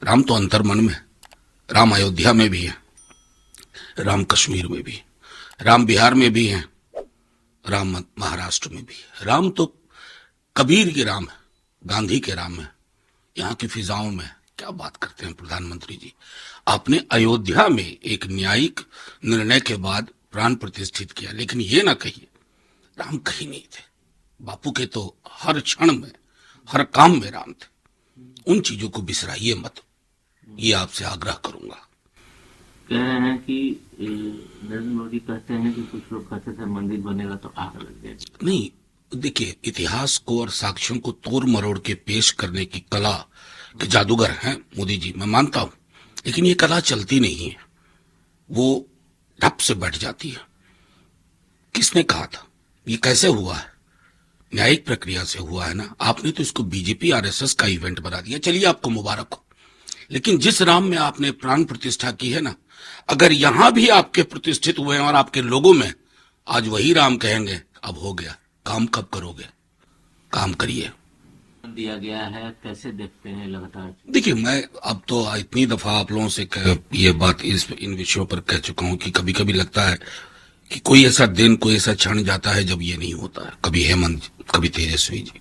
राम तो अंतर्मन में, राम अयोध्या में भी है, राम कश्मीर में भी, राम बिहार में भी है, राम महाराष्ट्र में भी है। राम तो कबीर के राम है, गांधी के राम है, यहाँ की फिजाओं में। क्या बात करते हैं प्रधानमंत्री जी। आपने अयोध्या में एक न्यायिक निर्णय के बाद प्राण प्रतिष्ठित किया, लेकिन ये ना कहिए राम कहीं नहीं थे। बापू के तो हर क्षण में, हर काम में राम थे। उन चीजों को बिसराइए मत, ये आपसे आग्रह करूंगा। कह रहे हैं कि नरेंद्र मोदी कहते हैं कि कुछ लोग कहते थे मंदिर बनेगा तो आग लग जाएगी। नहीं, देखिए, इतिहास को और साक्ष्यों को तोड़ मरोड़ के पेश करने की कला के जादूगर हैं मोदी जी, मैं मानता हूं, लेकिन ये कला चलती नहीं है, वो ढप से बैठ जाती है। किसने कहा था? ये कैसे हुआ है? न्यायिक प्रक्रिया से हुआ है ना। आपने तो इसको बीजेपी आरएसएस का इवेंट बना दिया, चलिए आपको मुबारक हो। लेकिन जिस राम में आपने प्राण प्रतिष्ठा की है ना, अगर यहां भी आपके प्रतिष्ठित हुए हैं और आपके लोगों में आज वही राम कहेंगे अब हो गया, काम कब करोगे? काम करिए। दिया गया है, कैसे देखते हैं लगातार? देखिए, मैं अब तो इतनी दफा आप लोगों से ये बात इन विषयों पर कह चुका हूं कि कभी कभी लगता है कि कोई ऐसा दिन, कोई ऐसा क्षण जाता है जब ये नहीं होता है। कभी हेमंत जी, कभी तेजस्वी जी,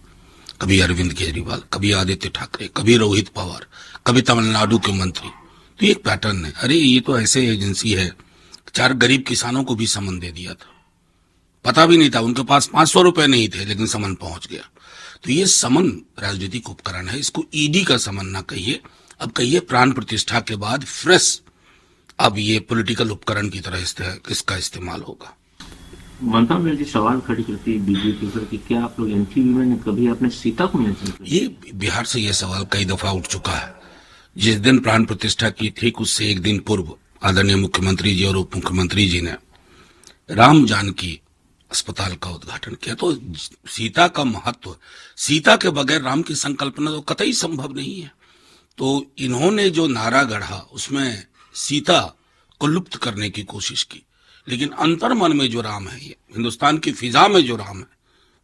कभी अरविंद केजरीवाल, कभी आदित्य ठाकरे, कभी रोहित पवार, कभी तमिलनाडु के मंत्री। तो ये एक पैटर्न है। अरे ये तो ऐसे एजेंसी है, 4 गरीब किसानों को भी समन दे दिया था, पता भी नहीं था, उनके पास 500 रुपए नहीं थे, लेकिन समन पहुंच गया। तो ये समन राजनीतिक उपकरण है, इसको ईडी का समन ना कहिए, अब कहिए प्राण प्रतिष्ठा के बाद फ्रेश अब ये पॉलिटिकल उपकरण की तरह इसका इस्तेमाल होगा। ममता बनर्जी सवाल खड़ी करती है बीजेपी पर कि क्या आप लोग एनटीवी में कभी आपने सीता को मेंशन किया? ये बिहार से ये सवाल कई दफा उठ चुका है। जिस दिन प्राण प्रतिष्ठा की ठीक उससे एक दिन पूर्व आदरणीय मुख्यमंत्री जी और उप मुख्यमंत्री जी ने राम जानकी अस्पताल का उद्घाटन किया। तो सीता का महत्व, सीता के बगैर राम की संकल्पना तो कतई संभव नहीं है। तो इन्होंने जो नारा गढ़ा उसमें सीता को लुप्त करने की कोशिश की, लेकिन अंतर्मन में जो राम है, ये हिंदुस्तान की फिजा में जो राम है,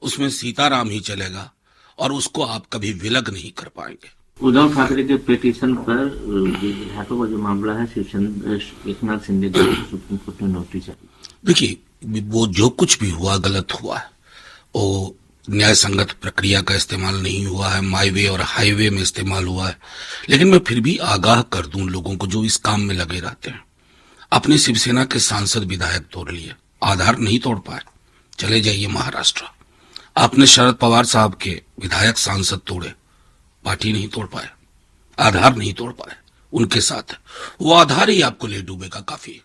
उसमें सीताराम ही चलेगा और उसको आप कभी विलग नहीं कर पाएंगे। उद्धव ठाकरे के पिटीशन पर विधायकों का जो मामला है, एकनाथ शिंदे को सुप्रीम कोर्ट ने नोटिस जारी। देखिए, वो जो कुछ भी हुआ गलत हुआ है, वो न्याय संगत प्रक्रिया का इस्तेमाल नहीं हुआ है, माईवे और हाईवे में इस्तेमाल हुआ है। लेकिन मैं फिर भी आगाह कर दूं लोगों को जो इस काम में लगे रहते हैं, अपने शिवसेना के सांसद विधायक तोड़ लिए, आधार नहीं तोड़ पाए, चले जाइए महाराष्ट्र। आपने शरद पवार साहब के विधायक सांसद तोड़े, पार्टी नहीं तोड़ पाए, आधार नहीं तोड़ पाए, उनके साथ वो आधार ही आपको ले डूबेगा काफी।